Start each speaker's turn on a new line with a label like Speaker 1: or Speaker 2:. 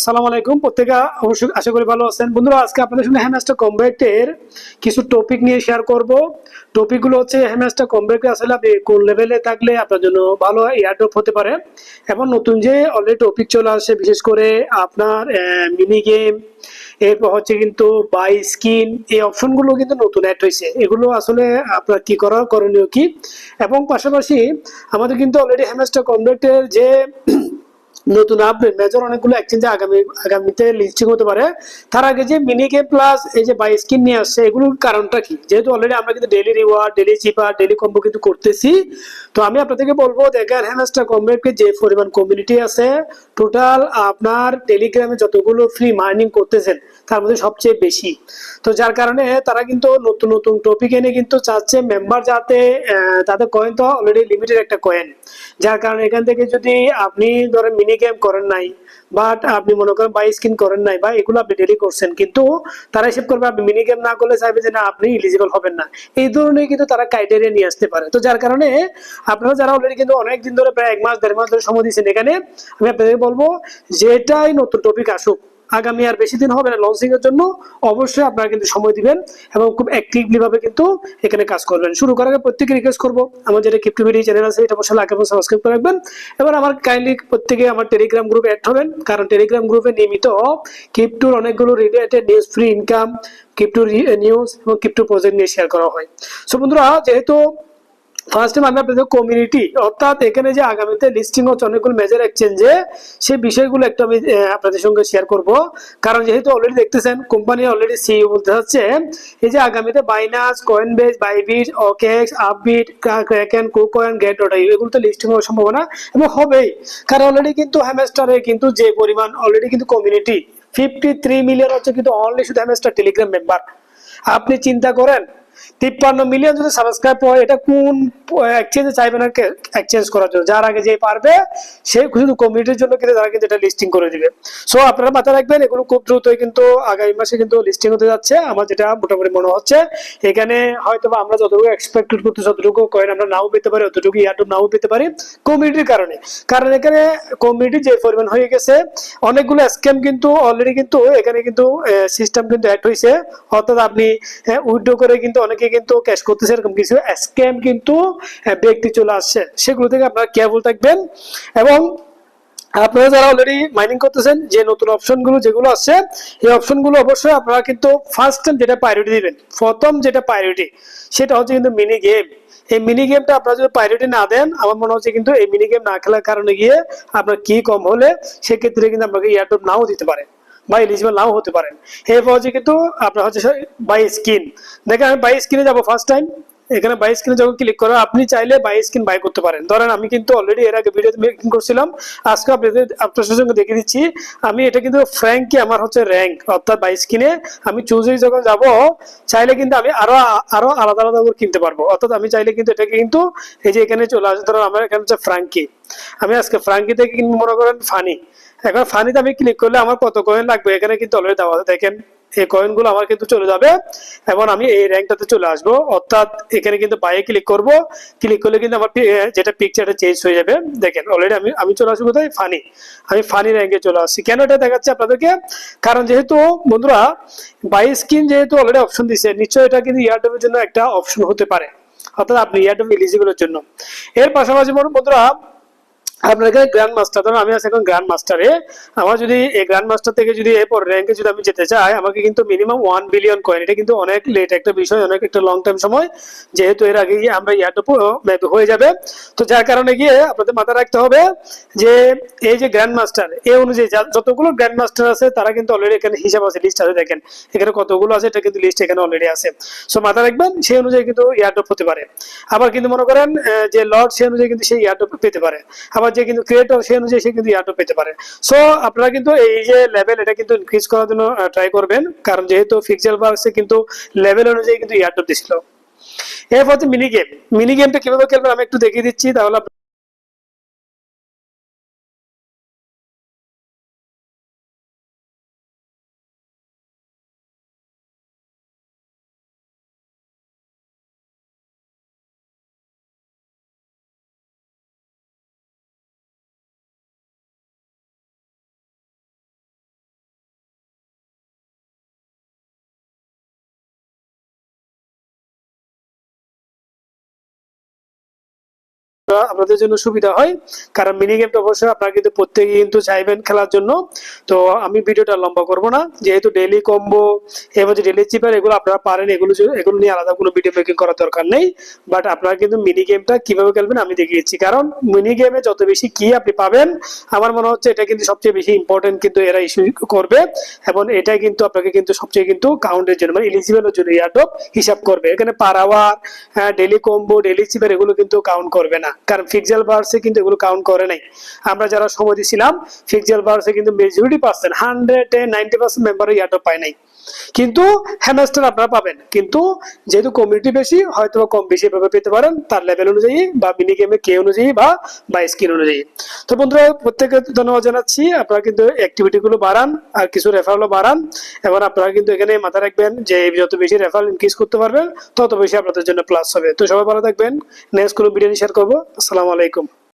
Speaker 1: আসসালামু আলাইকুম। প্রত্যেকে অবশ্যই আশা করি ভালো আছেন। বন্ধুরা, আজকে আপনাদের সঙ্গে হ্যামস্টার কমব্যাটের কিছু টপিক নিয়ে শেয়ার করব। টপিকগুলো হচ্ছে হ্যামস্টার কমব্যাটে আসলে আপনি কোন লেভেলে থাকলে আপনার জন্য ভালো এয়ারড্রপ হতে পারে, এবং নতুন যে অলরেডি টপিক চলে আসে, বিশেষ করে আপনার মিনি গেম, এরপর হচ্ছে কিন্তু বাই স্কিন, এই অপশনগুলো কিন্তু নতুন অ্যাড হয়েছে। এগুলো আসলে আপনার কি করার করণীয় কি, এবং পাশাপাশি আমাদের কিন্তু অলরেডি হ্যামস্টার কমব্যাটের যে নতুন আপডেট মেজর অনেকগুলো এক্সচেঞ্জে আগামীতে লিস্টিং হতে পারে। তার আগে যে মিনি গেম প্লাস এই যে বাই স্কিন নিয়ে আসছে, এগুলোর কারণটা কি? যেহেতু অলরেডি আমরা কিন্তু ডেইলি রিওয়ার্ড, ডেইলি চিপার, ডেইলি কম্বো কিন্তু করতেছি, তো আমি আপনাদেরকে বলবো দেখেন হ্যামস্টার কমব্যাটে যে পরিমাণ কমিউনিটি আছে, টোটাল আপনার টেলিগ্রামে যতগুলো ফ্রি মার্নিং করতেছেন তার মধ্যে সবচেয়ে বেশি। তো যার কারণে তারা কিন্তু নতুন নতুন টপিক এনে কিন্তু চাচ্ছে মেম্বার যাতে তাদের কয়েন তো অলরেডি লিমিটেড একটা কয়েন, যার কারণে এখান থেকে যদি আপনি ধরেন মিনি গেম করেন নাই, বাট আপনি মনে করেন বাই স্কিন করেন নাই, বা এগুলো আপনি ডেলি করছেন, কিন্তু তারা হিসেব করবে আপনি মিনি গেম না করলে চাইবে যে না আপনি ইলিজিবল হবেন না। এই ধরনের কিন্তু তারা ক্রাইটেরিয়া নিয়ে আসতে পারে। তো যার কারণে আপনারা যারা অলরেডি কিন্তু অনেক দিন ধরে, প্রায় 1 মাস 1.5 মাস ধরে সময় দিচ্ছেন, এখানে আমি আপনাদের বলবো যেটাই নতুন টপিক আসুক, আগামী আর বেশি দিন হবে না লঞ্চিং এর জন্য, অবশ্যই আপনারা কিন্তু সময় দিবেন এবং খুব অ্যাক্টিভলি ভাবে কিন্তু এখানে কাজ করবেন। শুরু করার আগে প্রত্যেকে রিকোয়েস্ট করবো, আমার যেটা ক্রিপ্টোমিডি চ্যানেল আছে এটা অবশ্যই লাইক এবং সাবস্ক্রাইব করে রাখবেন। এবার আমার কাইন্ডলি প্রত্যেকে আমার টেলিগ্রাম গ্রুপে অ্যাড হবেন, কারণ টেলিগ্রাম গ্রুপে নিয়মিত ক্রিপ্টোর অনেকগুলো related news, free income, crypto news এবং ক্রিপ্টো প্রজেক্ট নিয়ে শেয়ার করা হয়। সো বন্ধুরা, যেহেতু ফার্স্ট টাইম আমি আপনাদের কমিউনিটি, অর্থাৎ এখানে যে আগামীতে লিস্টিং হচ্ছে অনেকগুলো মেজর এক্সচেঞ্জে, সেই বিষয়গুলো একটু আমি আপনাদের সঙ্গে শেয়ার করব। কারণ যেহেতু অলরেডি দেখতেছেন কোম্পানি অলরেডি সিইও বলতে হচ্ছে এই যে আগামীতে Binance, Coinbase, Bybit, OKX, Upbit, Kraken, KuCoin, Gate dot IO এগুলো তো লিস্টিং হওয়ার সম্ভাবনা এবং হবেই। কারণ অলরেডি কিন্তু হ্যামস্টারে কিন্তু যে পরিমাণ অলরেডি কিন্তু কমিউনিটি 53 মিলিয়ন হচ্ছে কিন্তু অনলি শুধু হ্যামস্টার টেলিগ্রাম মেম্বার। আপনি চিন্তা করেন 53 মিলিয়ন যদি সাবস্ক্রাইব হয়, এটা কোন এক্সচেঞ্জে চাইবে না এক্সচেঞ্জ করার জন্য? যার আগে যে পারবে সে শুধু কমিউনিটির জন্য কিন্তু তারা কিন্তু এটা লিস্টিং করে দিবে। সো আপনারা মাথায় রাখবেন, এগুলো খুব দ্রুতই কিন্তু আগামী মাসে কিন্তু লিস্টিং হতে যাচ্ছে। আমার যেটা মোটামুটি মনে হচ্ছে, এখানে হয়তো আমরা যতটুকু এক্সপেক্টেড করতে যতটুকু কয়েন আমরা নাও পেতে পারি, অতটুকু ইয়ারড্রপ নাও পেতে পারি কমিউনিটির কারণে। কারণ এখানে কমিউনিটি যে পরিমাণ হয়ে গেছে, অনেকগুলো স্ক্যাম কিন্তু অলরেডি কিন্তু এখানে কিন্তু সিস্টেম কিন্তু অ্যাড হয়েছে। অর্থাৎ আপনি উইথড্র করে কিন্তু অনেকে কিন্তু ক্যাশ করতেছে, এরকম কিছু স্ক্যাম কিন্তু ব্যক্তি চলে আসছে, সেগুলো থেকে আপনারা কেয়ারফুল থাকবেন। এবং আপনারা যারা অলরেডি মাইনিং করতেছেন, যে নতুন অপশনগুলো যেগুলো আসছে, এই অপশনগুলো অবশ্যই আপনারা কিন্তু ফার্স্ট টাইম যেটা প্রায়োরিটি দিবেন, প্রথম যেটা প্রায়োরিটি সেটা হচ্ছে কিন্তু মিনি গেম। এই মিনি গেমটা আপনারা যদি প্রায়োরিটি না দেন, আমার মনে হচ্ছে কিন্তু এই মিনি গেম না খেলার কারণে গিয়ে আপনার কি কম হলে সেক্ষেত্রে কিন্তু আপনাকে এয়ারড্রপ নাও দিতে পারে বা এলিজিবল নাও হতে পারেন। এরপর হচ্ছে কিন্তু আপনার হচ্ছে বাই স্কিন। দেখেন আমি বাই স্কিনে যাবো ফার্স্ট টাইম। এখানে বাই স্ক্রিনে যখন ক্লিক করো, আপনি চাইলে বাই স্ক্রিন বাই করতে পারেন। ধরেন আমি কিন্তু অলরেডি এর আগে ভিডিওতে মেকিং করছিলাম, আজকে আপনাদের সঙ্গে দেখিয়ে দিচ্ছি। আমি এটা কিন্তু ফ্র্যাঙ্কি আমার হচ্ছে র্যাঙ্ক, অর্থাৎ বাই স্ক্রিনে আমি চুজে যখন যাব, চাইলে কিন্তু আমি আরো আরো আলাদা আলাদা করে কিনতে পারবো। অর্থাৎ আমি চাইলে কিন্তু এটাকে কিন্তু এই যে এখানে চলে আসে, ধরো আমার এখানে হচ্ছে ফ্র্যাঙ্কি, আমি আজকে ফ্র্যাঙ্কি থেকে কিনবো মনে করেন ফানি। এখন ফানিতে আমি ক্লিক করলে আমার কত কয়েন লাগবে এখানে কিন্তু অলরেডি দেওয়া আছে, দেখেন এই কয়েনগুলো আমার কিন্তু চলে যাবে এবং আমি এই র্যাঙ্কটাতে চলে আসবো। অর্থাৎ এখানে কিন্তু বাইরে ক্লিক করব, ক্লিক করলে কিন্তু আমার যেটা পিকচারটা চেঞ্জ হয়ে যাবে। দেখেন অলরেডি আমি চলে আসবো কোথায়, ফানি। আমি ফানি র্যাঙ্কে চলে আসছি। কেন এটা দেখাচ্ছে আপনাদেরকে? কারণ যেহেতু বন্ধুরা বাই স্কিন যেহেতু অলরেডি অপশন দিচ্ছে, নিশ্চয়ই এটা কিন্তু ইয়ারড্রপের জন্য একটা অপশন হতে পারে, অর্থাৎ আপনি ইয়ারড্রপ এলিজিবলের জন্য। এর পাশাপাশি বন্ধুরা আপনার এখানে গ্র্যান্ড মাস্টার, ধরুন আমি আছি এখন গ্র্যান্ড মাস্টারে। আমার যদি এই গ্র্যান্ড মাস্টার থেকে যদি এরপর র্যাঙ্কে যদি আমি যেতে চাই, আমাকে কিন্তু মিনিমাম 1 বিলিয়ন কয়েন, এটা কিন্তু অনেক লেট একটা বিষয়, অনেক একটা লং টাইম সময়, যেহেতু এর আগে গিয়ে আমরা ইয়ারটপ হয়ে যাবে। তো যার কারণে গিয়ে আপনাদের মাথায় রাখতে হবে যে এই যে গ্র্যান্ড মাস্টার, এই অনুযায়ী যতগুলো গ্র্যান্ড মাস্টার আছে তারা কিন্তু অলরেডি এখানে হিসাব আছে, লিস্ট আছে, দেখেন এখানে কতগুলো আছে, এটা কিন্তু লিস্ট এখানে অলরেডি আছে। সো মাথায় রাখবেন, সেই অনুযায়ী কিন্তু ইয়ারটপ হতে পারে। আবার কিন্তু মনে করেন যে লর্ড, সেই অনুযায়ী কিন্তু সেই ইয়ারটপ পেতে পারে। আবার যে কিন্তু ক্রিয়েটর, সেই অনুযায়ী সে কিন্তু ইয়ারটপ পেতে পারে। সো আপনারা কিন্তু এই যে লেভেল, এটা কিন্তু ইনক্রিজ করার জন্য ট্রাই করবেন, কারণ যেহেতু ফিক্সেল বাক্সে কিন্তু লেভেল অনুযায়ী কিন্তু ইয়ারটপ দিছিল। এরপর হচ্ছে মিনি গেম। মিনি গেমটা কিভাবে খেলবেন আমি একটু দেখিয়ে দিচ্ছি, তাহলে আপনাদের জন্য সুবিধা হয়, কারণ মিনি গেমটা অবশ্যই আপনারা কিন্তু প্রত্যেকেই কিন্তু চাইবেন খেলার জন্য। তো আমি ভিডিওটা লম্বা করব না, যেহেতু ডেইলি কম্বো এবং যে ডেইলি চিপার এগুলো আপনারা পারেন, এগুলো নিয়ে আলাদা কোনো ভিডিও মেকিং করার দরকার নেই। বাট আপনারা কিন্তু মিনি গেমটা কিভাবে খেলবেন আমি দেখিয়েছি, কারণ মিনি গেমে যত বেশি কি আপনি পাবেন আমার মনে হচ্ছে এটা কিন্তু সবচেয়ে বেশি ইম্পর্টেন্ট কিন্তু এরা ইস্যু করবে, এবং এটা কিন্তু আপনাকে কিন্তু সবচেয়ে কিন্তু কাউন্টের জন্য মানে এলিজিবলের জন্য ইয়ারড্রপ হিসাব করবে। এখানে per hour, daily combo, daily cipher এগুলো কিন্তু কাউন্ট করবে না, কারণ ফিক্সেল বার্সে কিন্তু এগুলো কাউন্ট করে নাই। আমরা যারা সময় দিছিলাম ফিক্সেল বার্সে কিন্তু মেজরিটি পার্সেন্ট 190% মেম্বার ইয়ারড্রপ পায় নাই, কিন্তু হ্যামস্টার আপনারা পাবেন। কিন্তু যেহেতু কমিউনিটি বেশি, হয়তো কম বেশি এভাবে পেতে পারেন তার লেভেল অনুযায়ী বা মিনি গেমে কে অনুযায়ী বা স্কিন অনুযায়ী। তো বন্ধুরা প্রত্যেকে ধন্যবাদ জানাচ্ছি, আপনারা কিন্তু অ্যাক্টিভিটি গুলো বাড়ান আর কিছু রেফারেলও বাড়ান, এবং আপনারা কিন্তু এখানে মাথায় রাখবেন যে যত বেশি রেফারেল ইনক্রিজ করতে পারবেন তত বেশি আপনাদের জন্য প্লাস হবে। তো সবাই ভালো থাকবেন, নেক্সট কোনো ভিডিও শেয়ার করবো। আসসালামু আলাইকুম।